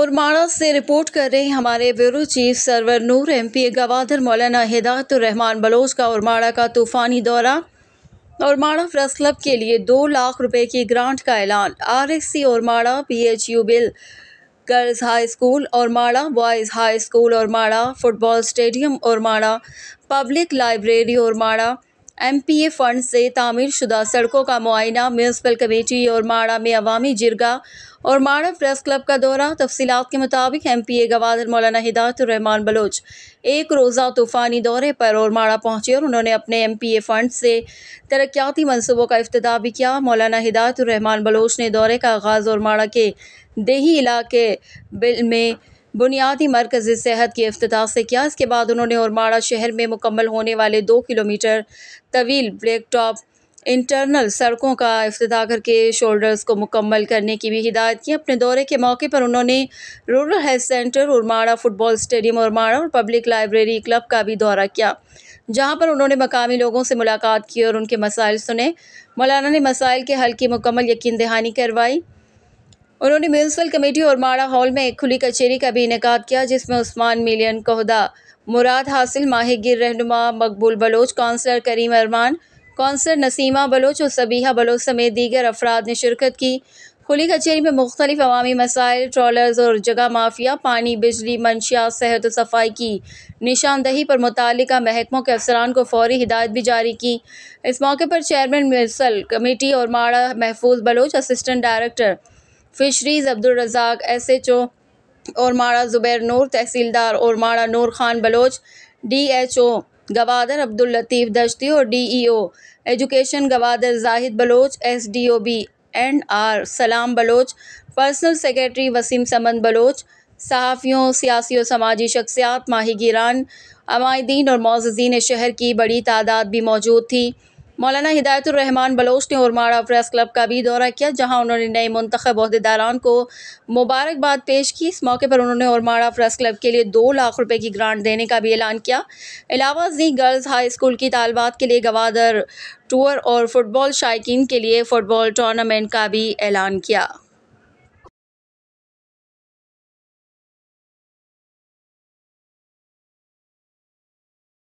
उरमाड़ा से रिपोर्ट कर रहे हैं हमारे ब्यूरो चीफ सरवर नूर। एमपी गवादर मौलाना हिदायतुर्रहमान बलोच का उरमाड़ा का तूफानी दौरा। उरमाड़ा प्रेस क्लब के लिए 2 लाख रुपए की ग्रांट का ऐलान। RSC उरमाड़ा, PHU बिल, girls high school Ormara, boys high school Ormara, football stadium Ormara, public library Ormara, MPA fund से तामीर शुदा सड़कों का मुआयना, म्यूनसिपल कमेटी उरमाड़ा में अवामी जिरगा, उरमाड़ा प्रेस क्लब का दौरा। तफसीलात के मुताबिक MPA गवादर मौलाना हिदायतुर्रहमान बलोच एक रोज़ा तूफ़ानी दौरे पर उरमाड़ा पहुँचे और उन्होंने अपने MPA फंड से तरक्याती मनसूबों का इफ्तिताह भी किया। मौलाना हिदायतुर्रहमान बलोच ने दौरे का आगाज़ उरमाड़ा के देही इलाके बिल में बुनियादी मरकज़ सेहत के इफ्तिताह से किया। इसके बाद उन्होंने उरमाड़ा शहर में मुकम्मल होने वाले 2 किलोमीटर तवील ब्लैक टॉप इंटरनल सड़कों का इफ्तिताह करके शोल्डर्स को मुकम्मल करने की भी हिदायत की। अपने दौरे के मौके पर उन्होंने rural health centre Ormara, football stadium Ormara और पब्लिक लाइब्रेरी क्लब का भी दौरा किया, जहां पर उन्होंने मकामी लोगों से मुलाकात की और उनके मसाइल सुने। मौलाना ने मसाइल के हल की मुकम्मल यकीन दहानी करवाई। उन्होंने म्यूनसिपल कमेटी उरमाड़ा हॉल में एक खुली कचेरी का भी इनेकाद किया, जिसमें उस्मान मिलियन कोहदा, मुराद हासिल, माहिर रहनुमा मकबूल बलोच, काउंसलर करीम अरमान, काउंसलर नसीमा बलोच और सबीहा बलोच समेत दीगर अफराद ने शिरकत की। खुली कचेरी में मुख्तलिफ अवामी मसाइल, ट्रॉलर्स और जगह माफिया, पानी, बिजली, मंशियात, सेहत और सफाई की निशानदही पर मुताल्लिका महकमों के अफसरान को फौरी हिदायत भी जारी की। इस मौके पर chairman municipal committee Ormara Mahfooz Baloch, assistant director fisheries Abdul Razzaq, SHO Ormara Zubair Noor, tehsildar Ormara Noor Khan Baloch, DHO Gwadar Abdul Latif Dashti और DEO education Gwadar Zahid Baloch, SDOB NR Salam Baloch, personal secretary Waseem Saman Baloch, सहाफ़ियों, सियासी और समाजी शख्सियात, माहिगीरान, अमायदीन और मौज़ज़ीन शहर की बड़ी तादाद भी मौजूद थी। मौलाना हिदायतुर्रहमान बलोच ने उरमाड़ा प्रेस क्लब का भी दौरा किया, जहां उन्होंने नए मुंतखब ओहदेदारान को मुबारकबाद पेश की। इस मौके पर उन्होंने उरमाड़ा प्रेस क्लब के लिए 2 लाख रुपए की ग्रांट देने का भी ऐलान किया। अलावा गर्ल्स हाई स्कूल की तालबात के लिए गवादर टूर और फुटबॉल शायकीन के लिए फुटबॉल टूर्नामेंट का भी ऐलान किया।